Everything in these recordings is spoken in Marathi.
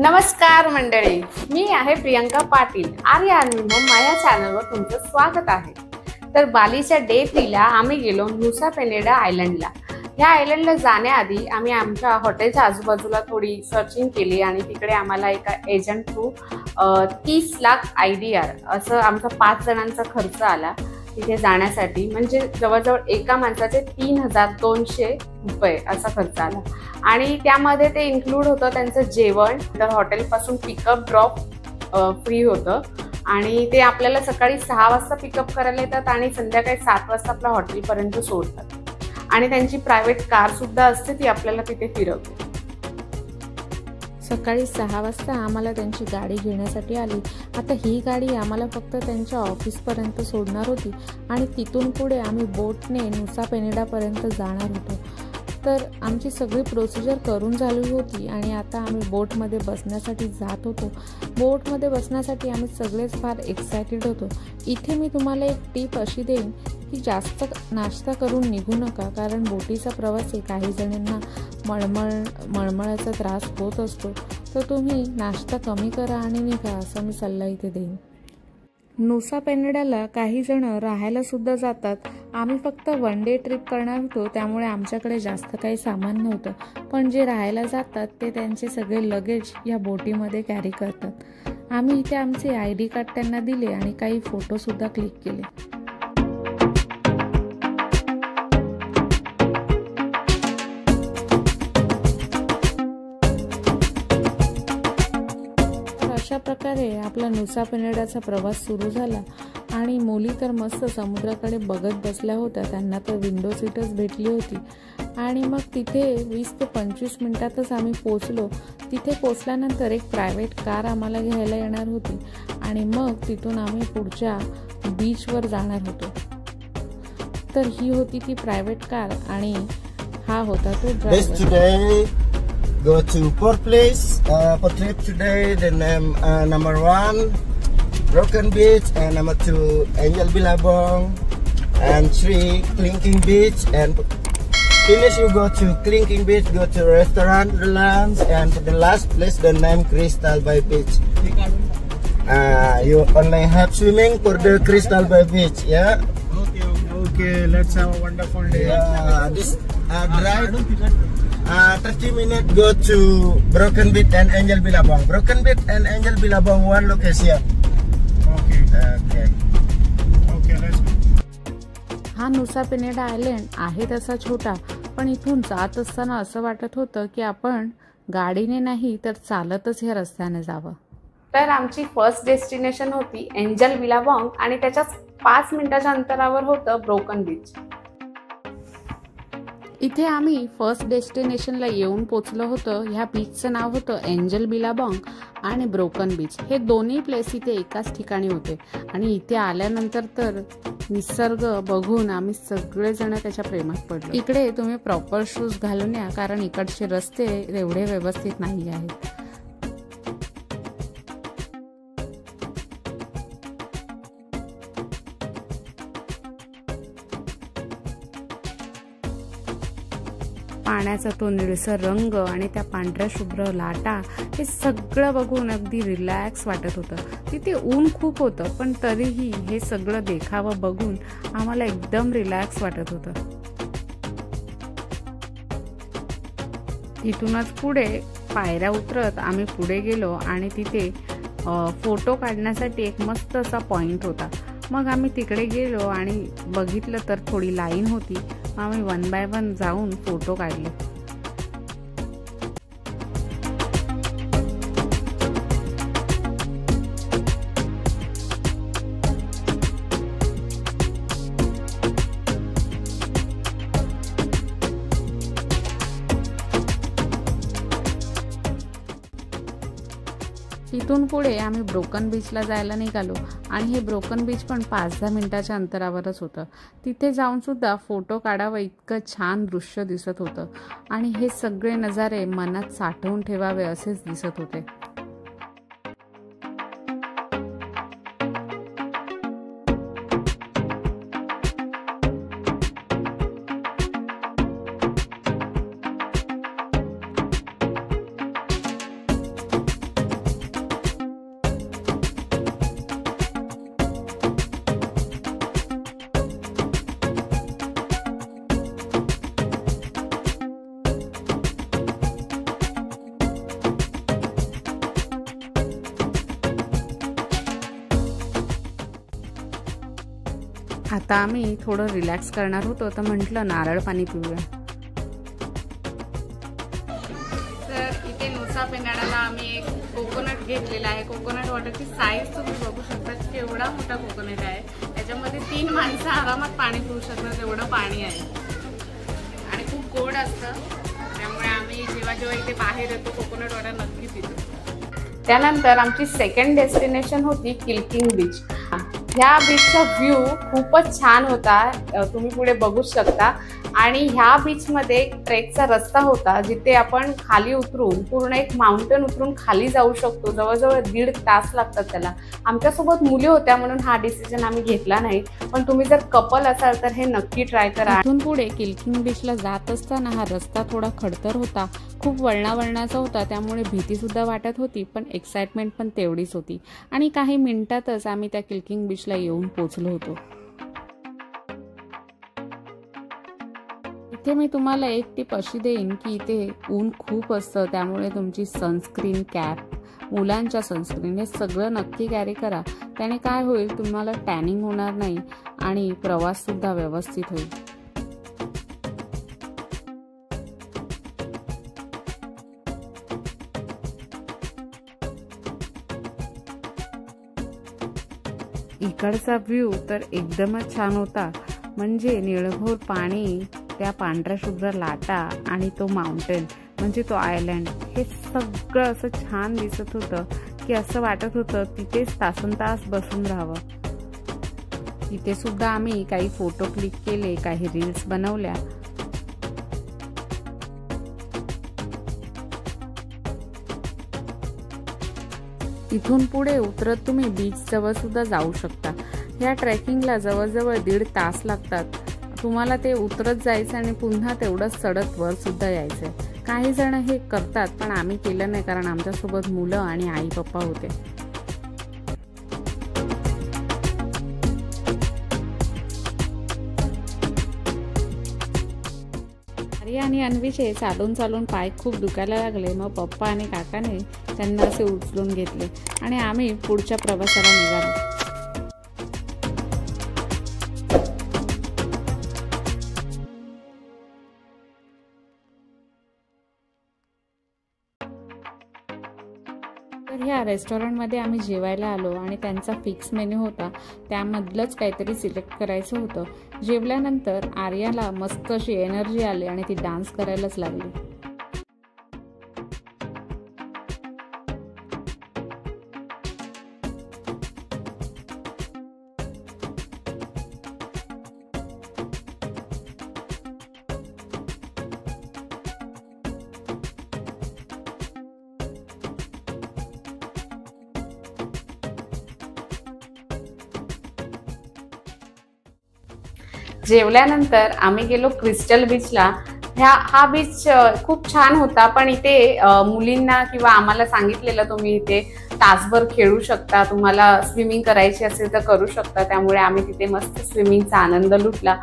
नमस्कार मंडळी, मी आहे प्रियंका पाटील. आर्य अनुभव माझ्या चॅनलवर तुमचं स्वागत आहे. तर बालीच्या डे 3 ला आम्ही गेलो नुसा पेनेडा आयलंडला. ह्या आयलंडला जाण्याआधी आम्ही आमच्या हॉटेलच्या आजूबाजूला थोडी सर्चिंग केली आणि तिकडे आम्हाला एका एजंट थ्रू 30 लाख IDR असं आमचा 5 जणांचा खर्च आला तिथे जाण्यासाठी. म्हणजे जवळजवळ एका माणसाचे 3200 रुपये असा खर्च आला. आणि त्यामध्ये ते इन्क्लूड होतं त्यांचं जेवण, तर हॉटेलपासून पिकअप ड्रॉप फ्री होतं आणि ते आपल्याला सकाळी 6 वाजता पिकअप करायला येतात आणि संध्याकाळी 7 वाजता आपल्या हॉटेलपर्यंत सोडतात. आणि त्यांची प्रायव्हेट कार सुद्धा असते, ती आपल्याला तिथे फिरवते. सकाळी 6 वाजता आम्हाला त्यांची गाडी घेण्यासाठी आली. आता ही गाडी आम्हाला फक्त त्यांच्या ऑफिसपर्यंत सोडणार होती आणि तिथून पुढे आम्ही बोटने नुसा पेनेडापर्यंत जाणार होतो. तर आमची सगळी प्रोसिजर करून झाली होती आणि आता आम्ही बोटमध्ये बसण्यासाठी जात होतो. बोटमध्ये बसण्यासाठी आम्ही सगळेच फार एक्सायटेड होतो. इथे मी तुम्हाला एक टीप अशी देईन की जास्त नाश्ता करून निघू नका, कारण बोटीचा प्रवास आहे, काही जणांना मळमळाचा त्रास होत असतो. तर तुम्ही नाश्ता कमी करा आणि निघा, असा मी सल्ला इथे देईन. नुसा पेनेडाला काही जण राहायला सुद्धा जातात. आम्ही फक्त 1 डे ट्रिप करणार होतो, त्यामुळे आमच्याकडे जास्त काही सामान नव्हतं. पण जे राहायला जातात ते त्यांचे सगळे लगेज या बोटीमध्ये कॅरी करतात. आम्ही इथे आमचे ID कार्ड त्यांना दिले आणि काही फोटोसुद्धा क्लिक केले. अशा प्रकारे आपला नुसा पेनेडाचा प्रवास सुरू झाला आणि मुली तर मस्त समुद्राकडे बघत बसल्या होत्या. त्यांना तर विंडो सीटच भेटली होती. आणि मग तिथे 20 ते 25 मिनिटातच आम्ही पोचलो. तिथे पोचल्यानंतर एक प्रायव्हेट कार आम्हाला घ्यायला येणार होती आणि मग तिथून आम्ही पुढच्या बीचवर जाणार होतो. तर ही होती ती प्रायव्हेट कार आणि हा होता तो driver. Go to Port Place for trip today. The name number 1 Broken Beach, and number 2 Angel Billabong, and 3 Clinking Beach. And finish you go to Clinking Beach, go to restaurant, lounge, and for the last place the name Crystal Bay Beach. You only have swimming for the Crystal Bay Beach, yeah. Okay, let's have a wonderful day. This drive 30 minutes go to Broken Beach and Angel Billabong. Broken Beach and Angel Billabong, one location. Okay, let's go. हा नुसा पेनेडा आयलंड आहे तसा छोटा, पण इथून जात असताना असं वाटत होतं की आपण गाडीने नाही तर चालतच ह्या रस्त्याने जावं. तर आमची फर्स्ट डेस्टिनेशन होती एंजल बिलाबॉंग आणि त्याच्याच 5 मिनिटाच्या अंतरावर होतं ब्रोकन बीच. इथे आम्ही फर्स्ट डेस्टिनेशनला येऊन पोचलो होतो. ह्या बीचचं नाव होतं एंजल बिलाबॉंग आणि ब्रोकन बीच. हे दोन्ही प्लेस इथे एकाच ठिकाणी होते आणि इथे आल्यानंतर तर निसर्ग बघून आम्ही सगळेजण त्याच्या प्रेमात पडलो. इकडे तुम्ही प्रॉपर शूज घालून या, कारण इकडचे रस्ते एवढे व्यवस्थित नाही आहेत. पाण्याचा तो निळसर रंग आणि त्या पांढऱ्या शुभ्र लाटा, हे सगळं बघून अगदी रिलॅक्स वाटत होतं. तिथे ऊन खूप होतं, पण तरीही हे सगळं देखावं बघून आम्हाला एकदम रिलॅक्स वाटत होतं. तिथूनच पुढे पायऱ्या उतरत आम्ही पुढे गेलो आणि तिथे फोटो काढण्यासाठी एक मस्त असा पॉइंट होता. मग आम्ही तिकडे गेलो आणि बघितलं तर थोडी लाईन होती. आम्ही 1 बाय 1 जाऊन फोटो काढले. तिथून पुढे आम्ही ब्रोकन बीचला जायला निघालो आणि हे ब्रोकन बीच पण 5-10 मिनिटाच्या अंतरावरच होतं. तिथे जाऊन सुद्धा फोटो काढावं इतकं छान दृश्य दिसत होतं आणि हे सगळे नजारे मनात साठवून ठेवावे असेच दिसत होते. आता आम्ही थोडं रिलॅक्स करणार होतो तर म्हटलं नारळ पाणी पिऊया। तर इथे नुसा पेनाडाला आम्ही एक कोकोनट घेतलेला आहे। कोकोनट वॉटरची साईज तुम्ही बघू शकता, केवढा मोठा कोकोनट आहे। त्याच्यामध्ये 3 माणसं आरामात पाणी पिऊ शकतात एवढं पाणी आहे आणि खूप गोड असतं। त्यामुळे आम्ही जेव्हा इथे बाहेर येतो कोकोनट वॉटर नक्की पितो। त्यानंतर आमची सेकंड डेस्टिनेशन होती किल्किंग बीच। ह्या बीचचा व्ह्यू खूपच छान होता, तुम्ही पुढे बघू शकता। आणि ह्या बीचमध्ये एक ट्रेकचा रस्ता होता जिथे आपण खाली उतरून पूर्ण एक माउंटेन उतरून खाली जाऊ शकतो। जवळजवळ 1.5 तास लागतात त्याला। आमच्यासोबत मुली होत्या म्हणून हा डिसिजन आम्ही घेतला नाही, पण तुम्ही जर कपल असाल तर हे नक्की ट्राय करा। इथून पुढे किल्किंग बीचला जात असताना हा रस्ता थोडा खडतर होता, खूप वळणावळणाचा होता, त्यामुळे भीती सुद्धा वाटत होती, पण एक्साइटमेंट पण तेवढीच होती। आणि काही मिनिटातच आम्ही त्या किल्किंग बीचला येऊन पोहोचलो होतो। इथे मी तुम्हाला एक टिप अशी देईन की इथे ऊन खूप असतं, त्यामुळे तुमची सनस्क्रीन, कॅप, मुलांच्या सनस्क्रीन हे सगळं नक्की कॅरी करा। त्याने काय होईल, तुम्हाला टॅनिंग होणार नाही आणि प्रवास सुद्धा व्यवस्थित होईल। इकडचा व्ह्यू तर एकदमच छान होता, म्हणजे निळभोर पाणी, त्या पांढऱ्या शुभ्र लाटा आणि तो माउंटेन म्हणजे तो आयलँड, हे सगळं असं छान दिसत होतं की असं वाटत होतं तिथेच तासनतास बसून राहावं। इथे सुद्धा आम्ही काही फोटो क्लिक केले, काही रील्स बनवल्या। इथून पुढे उतरत तुम्ही बीच जवळ सुद्धा जाऊ शकता। या ट्रेकिंगला जवळजवळ 1.5 तास लागतात। तुम्हाला ते उतरत जायचं आणि पुन्हा तेवढंच चढत वर सुद्धा यायचंय। काही जण हे करतात, पण आम्ही केलं नाही कारण आमच्यासोबत मुलं आणि आई पप्पा होते। आर्या आणि अन्वीचे चालून चालून पाय खूप दुखायला लागले। मग पप्पा आणि काकाने त्यांना असे उचलून घेतले आणि आम्ही पुढच्या प्रवासाला निघालो। तर ह्या रेस्टॉरंटमध्ये आम्ही जेवायला आलो आणि त्यांचा फिक्स मेन्यू होता, त्यामधलंच काहीतरी सिलेक्ट करायचं होतं। जेवल्यानंतर आर्याला मस्त अशी एनर्जी आली आणि ती डान्स करायलाच लागली। जेवल्यानंतर आम्ही गेलो क्रिस्टल बीचला। हा बीच खूप छान होता, पण इथे मुलींना किंवा आम्हाला सांगितलेलं तुम्ही इथे तासभर खेळू शकता, तुम्हाला स्विमिंग करायची असेल तर करू शकता। त्यामुळे आम्ही तिथे मस्त स्विमिंगचा आनंद लुटला।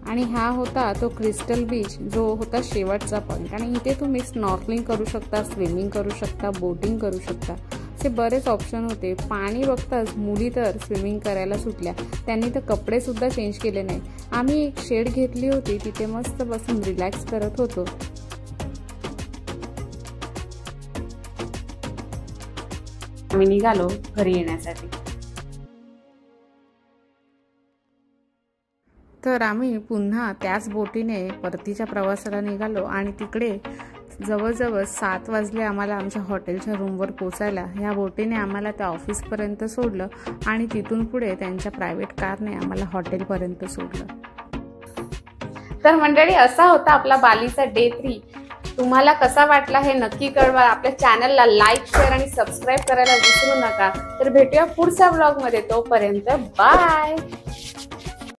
आणि हा होता तो क्रिस्टल बीच, जो होता शेवटचा पॉईंट। आणि इथे तुम्ही स्नॉर्कलिंग करू शकता, स्विमिंग करू शकता, बोटिंग करू शकता, असे बरेच ऑप्शन होते। पाणी बघताच मुली तर स्विमिंग करायला सुटल्या, त्यांनी तर कपडे सुद्धा चेंज केले नाही। आम्ही एक शेड घेतली होती, तिथे मस्त बसून रिलॅक्स करत होतो। आम्ही निघालो घरी येण्यासाठी। तर आम्ही पुन्हा त्याच बोटीने परतीच्या प्रवासाला निघालो आणि तिकडे जवळजवळ 7 वाजले आम्हाला आमच्या हॉटेलच्या रूमवर पोचायला। ह्या बोटीने आम्हाला त्या ऑफिसपर्यंत सोडलं आणि तिथून पुढे त्यांच्या प्रायव्हेट कारने आम्हाला हॉटेलपर्यंत सोडलं। तर मंडळी, असा होता आपला बालीचा डे 3। तुम्हाला कसा वाटला हे नक्की कळवा। आपल्या चॅनलला लाईक, शेअर आणि सबस्क्राईब करायला विसरू नका। तर भेटूया पुढच्या ब्लॉगमध्ये, तोपर्यंत बाय।